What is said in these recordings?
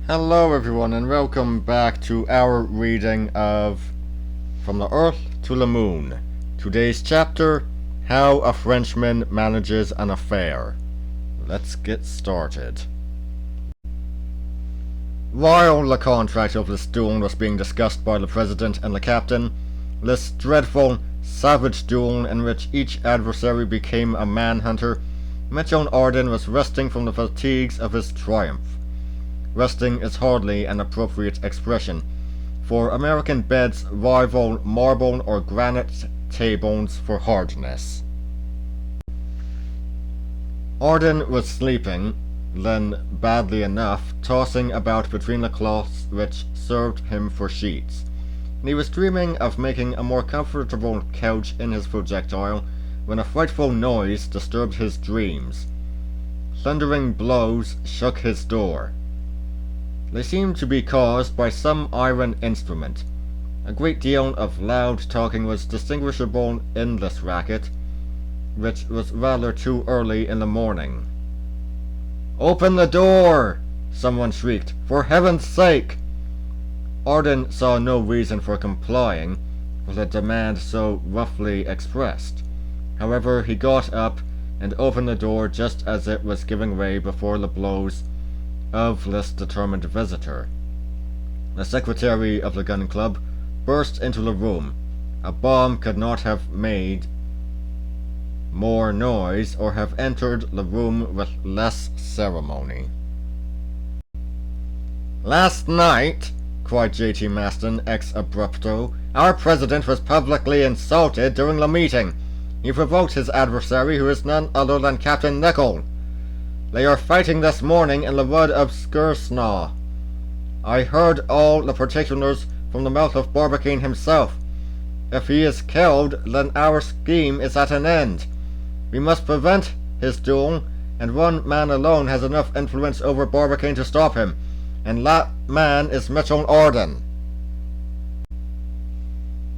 Hello everyone and welcome back to our reading of From the Earth to the Moon. Today's chapter, How a Frenchman Manages an Affair. Let's get started. While the contract of this duel was being discussed by the President and the Captain, this dreadful, savage duel in which each adversary became a manhunter, Mitchell Arden was resting from the fatigues of his triumph. Resting is hardly an appropriate expression, for American beds rival marble or granite tables for hardness. Arden was sleeping, then badly enough, tossing about between the cloths which served him for sheets. He was dreaming of making a more comfortable couch in his projectile when a frightful noise disturbed his dreams. Thundering blows shook his door. They seemed to be caused by some iron instrument. A great deal of loud talking was distinguishable in this racket, which was rather too early in the morning. "Open the door!" someone shrieked. "For heaven's sake!" Arden saw no reason for complying with a demand so roughly expressed. However, he got up and opened the door just as it was giving way before the blows of this determined visitor. The secretary of the gun club burst into the room. A bomb could not have made more noise or have entered the room with less ceremony. "Last night," cried J.T. Maston ex abrupto, "our president was publicly insulted during the meeting. He provoked his adversary, who is none other than Captain Nicholl. They are fighting this morning in the wood of Skersnaw. I heard all the particulars from the mouth of Barbicane himself. If he is killed, then our scheme is at an end. We must prevent his duel, and one man alone has enough influence over Barbicane to stop him, and that man is Mitchell Arden."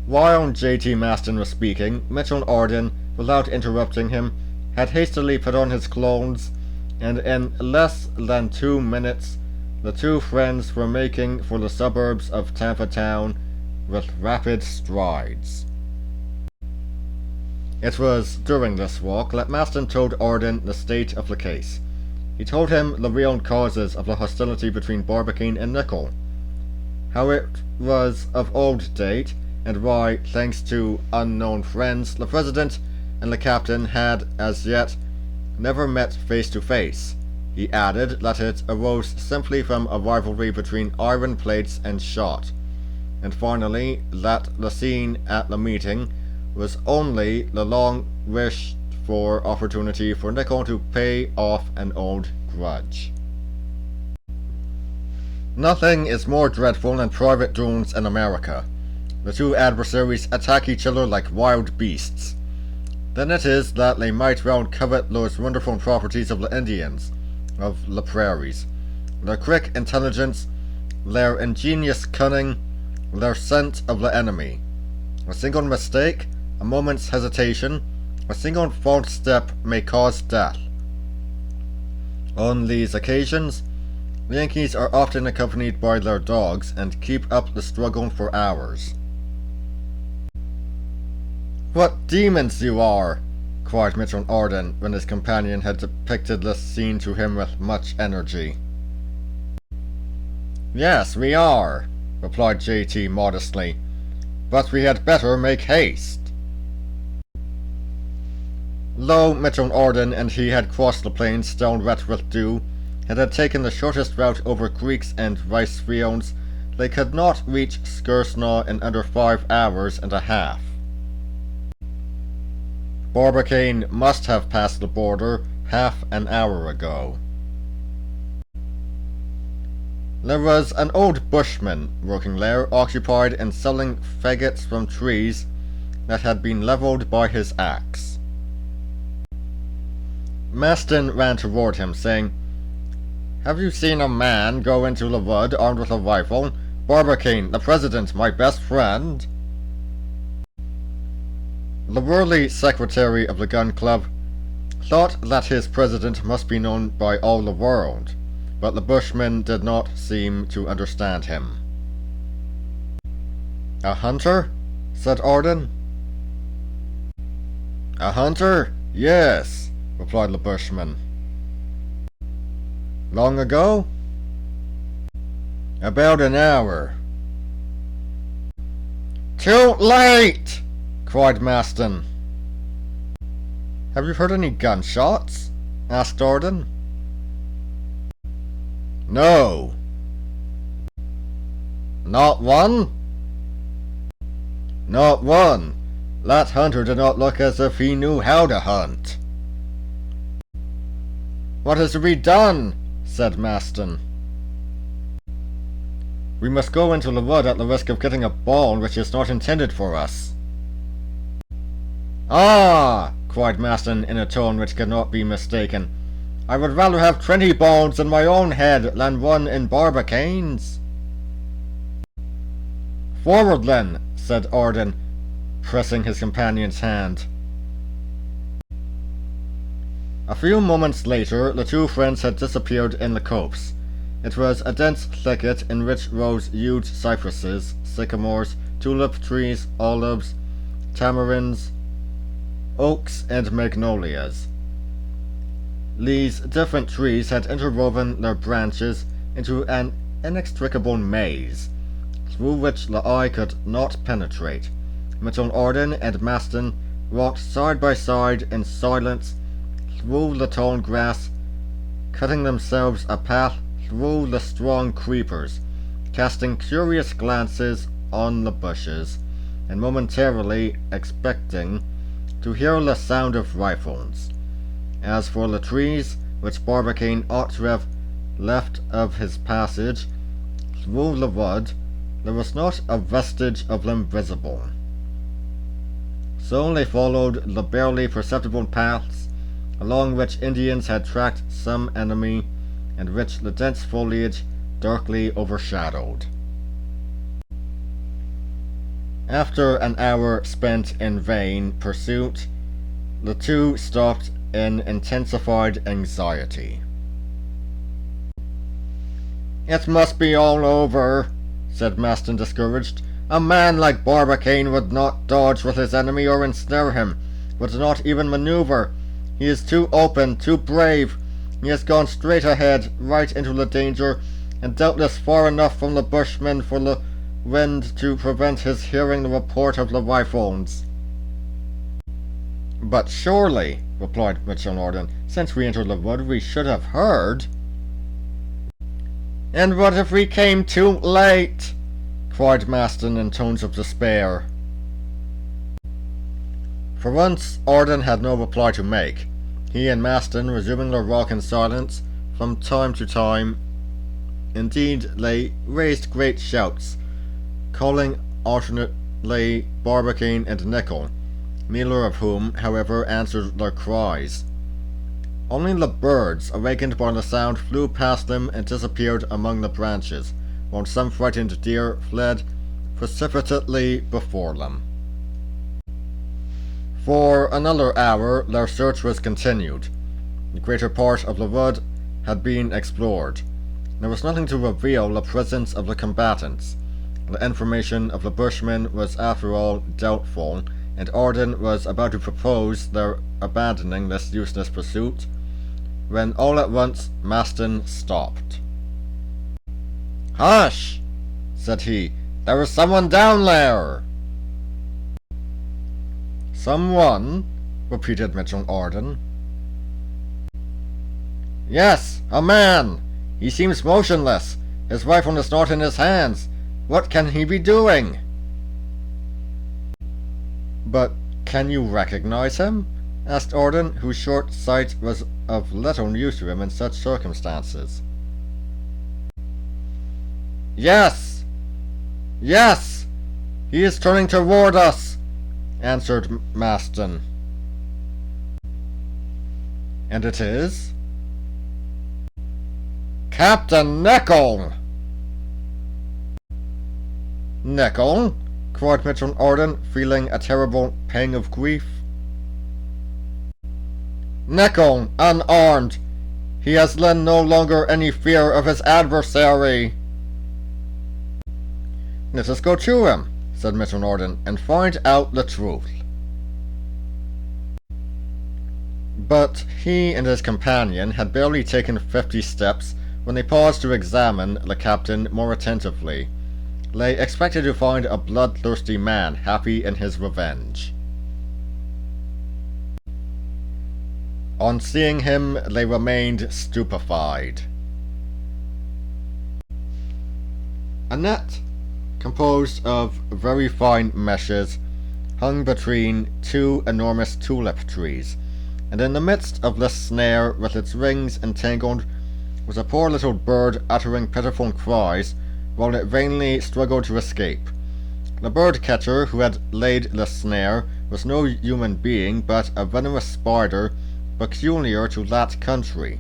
While J.T. Maston was speaking, Mitchell Arden, without interrupting him, had hastily put on his clothes, and in less than 2 minutes the two friends were making for the suburbs of Tampa Town with rapid strides. It was during this walk that Maston told Arden the state of the case. He told him the real causes of the hostility between Barbicane and Nicholl, how it was of old date, and why, thanks to unknown friends, the President and the Captain had, as yet, never met face to face. He added that it arose simply from a rivalry between iron plates and shot, and finally that the scene at the meeting was only the long-wished-for opportunity for Nicholl to pay off an old grudge. Nothing is more dreadful than private duels in America. The two adversaries attack each other like wild beasts. Then it is that they might well covet those wonderful properties of the Indians of the prairies, their quick intelligence, their ingenious cunning, their scent of the enemy. A single mistake, a moment's hesitation, a single false step may cause death. On these occasions, the Yankees are often accompanied by their dogs and keep up the struggle for hours. "What demons you are!" cried Mitchell Arden when his companion had depicted this scene to him with much energy. "Yes, we are," replied J.T. modestly, "but we had better make haste." Though Mitchell Arden and he had crossed the plains still wet with dew, and had taken the shortest route over creeks and rice fields, they could not reach Skersnaw in under 5 hours and a half. Barbicane must have passed the border half an hour ago. There was an old bushman working there, occupied in selling faggots from trees that had been leveled by his axe. Maston ran toward him, saying, "Have you seen a man go into the wood armed with a rifle? Barbicane, the President, my best friend." The worthy secretary of the gun club thought that his president must be known by all the world, but the bushman did not seem to understand him. "A hunter?" said Arden. "A hunter? Yes," replied the bushman. "Long ago?" "About an hour." "Too late!" cried Maston. "Have you heard any gunshots?" asked Arden. "No." "Not one?" "Not one. That hunter did not look as if he knew how to hunt." "What is to be done?" said Maston. "We must go into the wood at the risk of getting a ball which is not intended for us." "Ah!" cried Maston in a tone which could not be mistaken. "I would rather have 20 balls in my own head than one in Barbicane's." "Forward then," said Arden, pressing his companion's hand. A few moments later, the two friends had disappeared in the copse. It was a dense thicket in which rose huge cypresses, sycamores, tulip trees, olives, tamarinds, oaks, and magnolias. These different trees had interwoven their branches into an inextricable maze, through which the eye could not penetrate. Mitchell Arden and Maston walked side by side in silence through the tall grass, cutting themselves a path through the strong creepers, casting curious glances on the bushes, and momentarily expecting to hear the sound of rifles. As for the trees, which Barbicane ought to have left of his passage through the wood, there was not a vestige of them visible. So they followed the barely perceptible paths along which Indians had tracked some enemy, and which the dense foliage darkly overshadowed. After an hour spent in vain pursuit, the two stopped in intensified anxiety. "It must be all over," said Maston, discouraged. "A man like Barbicane would not dodge with his enemy or ensnare him, would not even maneuver. He is too open, too brave. He has gone straight ahead, right into the danger, and doubtless far enough from the bushmen for the wind to prevent his hearing the report of the rifles." "But surely," replied Mitchell Arden, "since we entered the wood we should have heard." "And what if we came too late?" cried Maston in tones of despair. For once Arden had no reply to make. He and Maston, resuming their walk in silence, from time to time, indeed, they raised great shouts, calling alternately Barbicane and Nicholl, neither of whom, however, answered their cries. Only the birds, awakened by the sound, flew past them and disappeared among the branches, while some frightened deer fled precipitately before them. For another hour their search was continued. The greater part of the wood had been explored. There was nothing to reveal the presence of the combatants. The information of the bushmen was after all doubtful, and Arden was about to propose their abandoning this useless pursuit, when all at once Maston stopped. "Hush!" said he. "There is someone down there!" "Someone?" repeated Mitchell Arden. "Yes, a man! He seems motionless. His rifle is not in his hands. What can he be doing?" "But can you recognize him?" asked Arden, whose short sight was of little use to him in such circumstances. "Yes! Yes! He is turning toward us!" answered Maston. "And it is?" "Captain Nicholl!" "Nicholl?" cried Mitchell Arden, feeling a terrible pang of grief. "Nicholl, unarmed! He has then no longer any fear of his adversary. Let us go to him, said Mr. Norden, and find out the truth. But he and his companion had barely taken 50 steps when they paused to examine the captain more attentively. They expected to find a bloodthirsty man happy in his revenge. On seeing him, they remained stupefied. A net, composed of very fine meshes, hung between two enormous tulip trees, and in the midst of this snare, with its rings entangled, was a poor little bird uttering pitiful cries, while it vainly struggled to escape. The bird-catcher who had laid the snare was no human being, but a venomous spider peculiar to that country,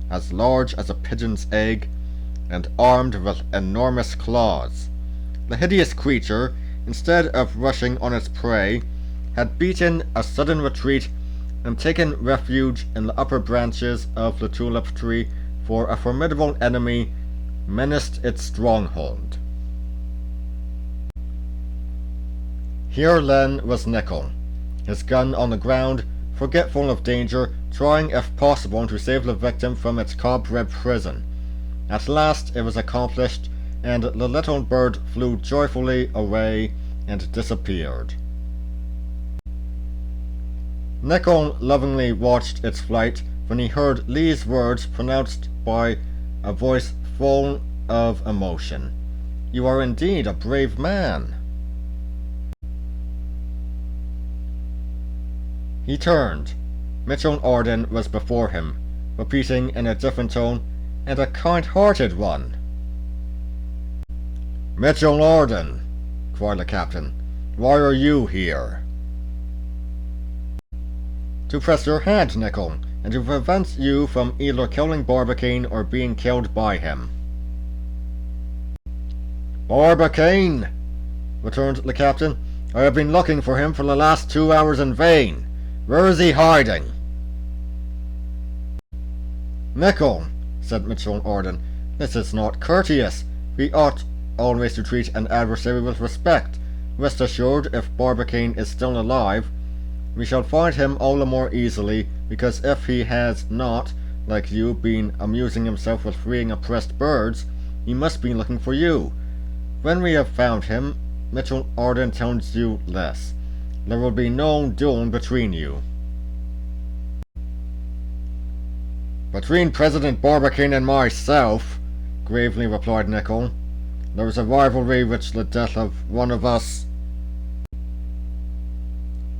as large as a pigeon's egg, and armed with enormous claws. The hideous creature, instead of rushing on its prey, had beaten a sudden retreat and taken refuge in the upper branches of the tulip tree, for a formidable enemy menaced its stronghold. Here then was Nicholl, his gun on the ground, forgetful of danger, trying if possible to save the victim from its cobweb prison. At last it was accomplished, and the little bird flew joyfully away and disappeared. Nicholl lovingly watched its flight when he heard Lee's words pronounced by a voice full of emotion. "You are indeed a brave man." He turned. Mitchell Orden was before him, repeating in a different tone, "And a kind-hearted one." "Mitchell Orden," cried the captain, "why are you here?" "To press your hand, Nicholl, and to prevent you from either killing Barbicane or being killed by him." "Barbicane!" returned the captain. "I have been looking for him for the last 2 hours in vain. Where is he hiding?" "Nicholl," said Mitchell Orden, "this is not courteous. We ought always to treat an adversary with respect. Rest assured, if Barbicane is still alive, we shall find him all the more easily, because if he has not, like you, been amusing himself with freeing oppressed birds, he must be looking for you. When we have found him, Mitchell Orden tells you this: there will be no duel between you." "Between President Barbicane and myself," gravely replied Nicholl, "there is a rivalry which the death of one of us—"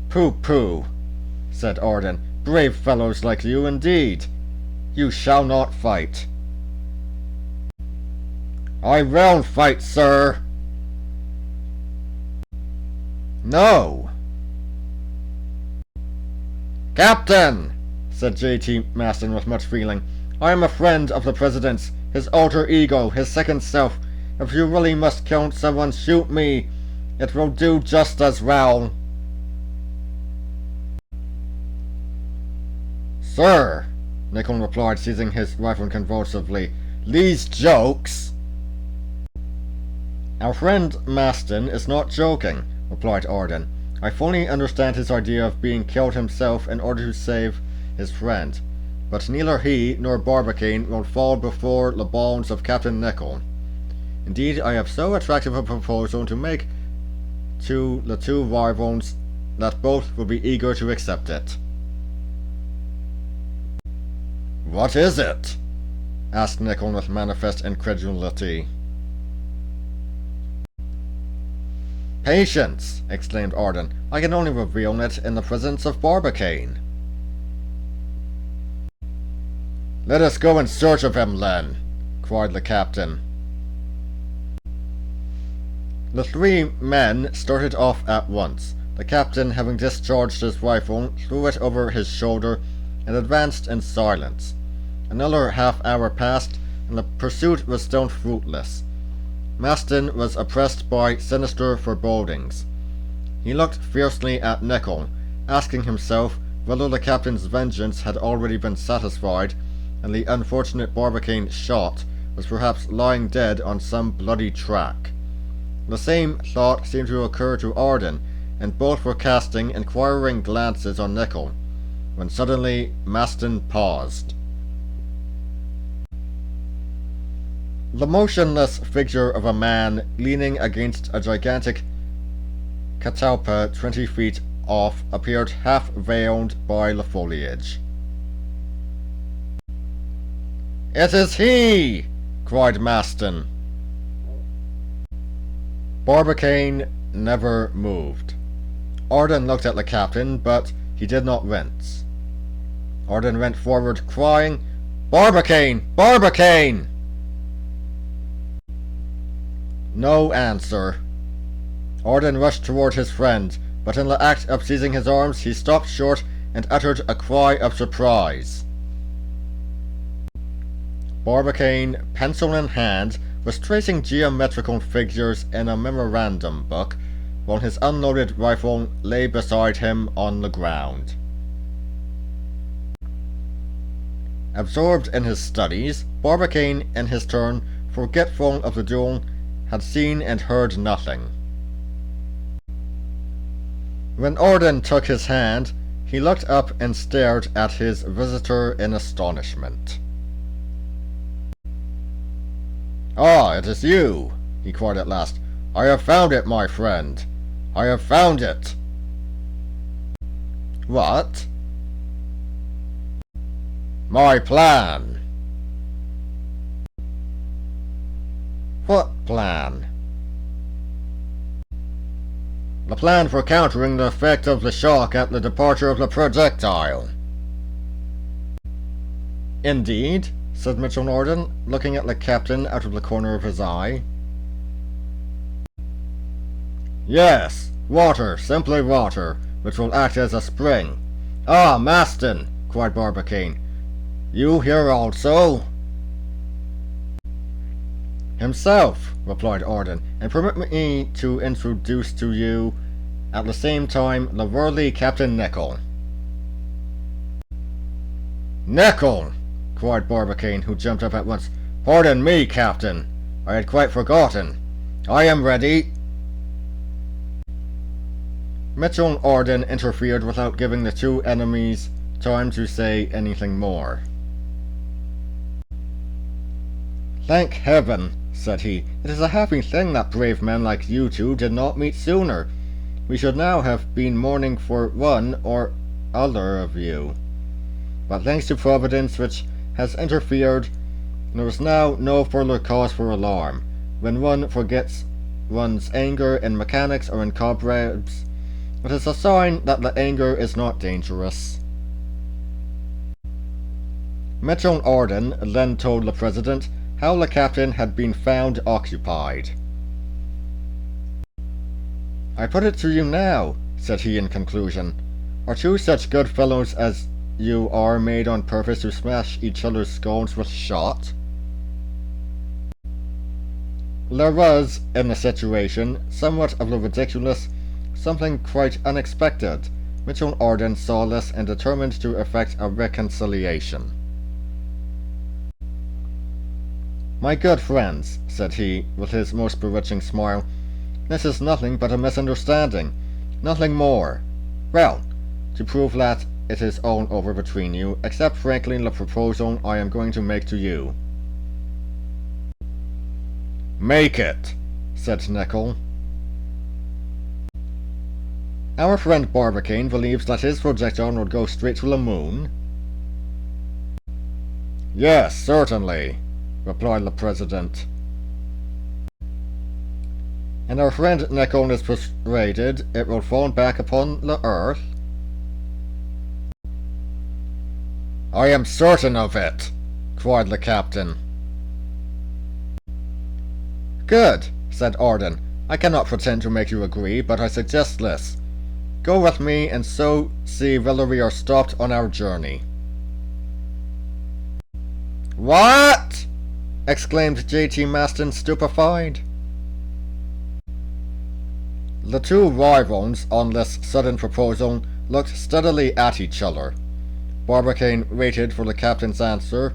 "Pooh-pooh," said Orden. "Brave fellows like you, indeed. You shall not fight." "I will fight, sir." "No." "Captain," said J.T. Maston with much feeling, "I am a friend of the President's, his alter ego, his second self. If you really must kill someone, shoot me. It will do just as well." "Sir," Nicholl replied, seizing his rifle convulsively, "these jokes—" "Our friend Maston is not joking," replied Orden. "I fully understand his idea of being killed himself in order to save his friend, but neither he nor Barbicane will fall before the balls of Captain Nicholl. Indeed, I have so attractive a proposal to make to the two rivals that both will be eager to accept it." "What is it?" asked Nicholl with manifest incredulity. "Patience!" exclaimed Orden. "I can only reveal it in the presence of Barbicane." "Let us go in search of him, then," cried the captain. The three men started off at once. The captain, having discharged his rifle, threw it over his shoulder and advanced in silence. Another half-hour passed, and the pursuit was still fruitless. Maston was oppressed by sinister forebodings. He looked fiercely at Nicholl, asking himself whether the captain's vengeance had already been satisfied, and the unfortunate Barbicane shot was perhaps lying dead on some bloody track. The same thought seemed to occur to Arden, and both were casting inquiring glances on Nicholl, when suddenly Maston paused. The motionless figure of a man leaning against a gigantic catalpa 20 feet off appeared half veiled by the foliage. "It is he!" cried Maston. Barbicane never moved. Arden looked at the captain, but he did not wince. Arden went forward, crying, "Barbicane! Barbicane!" No answer. Arden rushed toward his friend, but in the act of seizing his arms, he stopped short and uttered a cry of surprise. Barbicane, pencil in hand, was tracing geometrical figures in a memorandum book, while his unloaded rifle lay beside him on the ground. Absorbed in his studies, Barbicane, in his turn, forgetful of the duel, had seen and heard nothing. When Arden took his hand, he looked up and stared at his visitor in astonishment. "Ah, it is you!" he cried at last. "I have found it, my friend! I have found it!" "What?" "My plan!" "What plan?" "The plan for countering the effect of the shock at the departure of the projectile." "Indeed?" said Mitchell Arden, looking at the captain out of the corner of his eye. "Yes, water, simply water, which will act as a spring." "Ah, Maston!" cried Barbicane. "You here also?" "Himself," replied Arden, "and permit me to introduce to you, at the same time, the worthy Captain Nicholl." "Nicholl!" cried Barbicane, who jumped up at once. "Pardon me, Captain. I had quite forgotten. I am ready." Mitchell Arden interfered without giving the two enemies time to say anything more. "Thank heaven," said he. "It is a happy thing that brave men like you two did not meet sooner. We should now have been mourning for one or other of you. But thanks to Providence, which has interfered, there is now no further cause for alarm. When one forgets one's anger in mechanics or in cobwebs, it is a sign that the anger is not dangerous." Mitchell Arden then told the President how the captain had been found occupied. "I put it to you now," said he in conclusion, "are two such good fellows as you are made on purpose to smash each other's skulls with shot?" There was, in the situation, somewhat of the ridiculous, something quite unexpected. Mitchell Arden saw this and determined to effect a reconciliation. "My good friends," said he, with his most bewitching smile, "this is nothing but a misunderstanding. Nothing more. Well, to prove that it is all over between you, accept frankly the proposal I am going to make to you." "Make it," said Nicholl. "Our friend Barbicane believes that his projectile would go straight to the moon?" "Yes, certainly," replied the President. "And our friend Nicholl is persuaded it will fall back upon the earth?" "I am certain of it," cried the captain. "Good," said Arden. "I cannot pretend to make you agree, but I suggest this. Go with me and so see whether we are stopped on our journey." "What?" exclaimed J.T. Maston, stupefied. The two rivals on this sudden proposal looked steadily at each other. Barbicane waited for the captain's answer,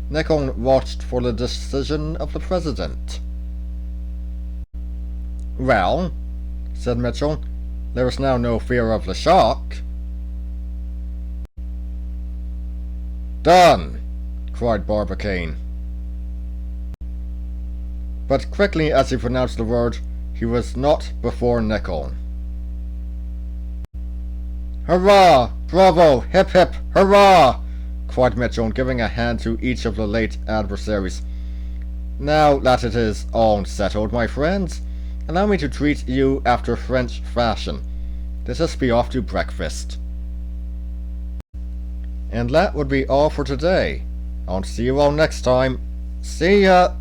Nicholl watched for the decision of the president. "Well," said Mitchell, "there is now no fear of the shock." "Done!" cried Barbicane. But quickly as he pronounced the word, he was not before Nicholl. "Hurrah! Bravo! Hip hip! Hurrah!" cried Mitchell, giving a hand to each of the late adversaries. "Now that it is all settled, my friends, allow me to treat you after French fashion. Let us be off to breakfast." And that would be all for today. I'll see you all next time. See ya!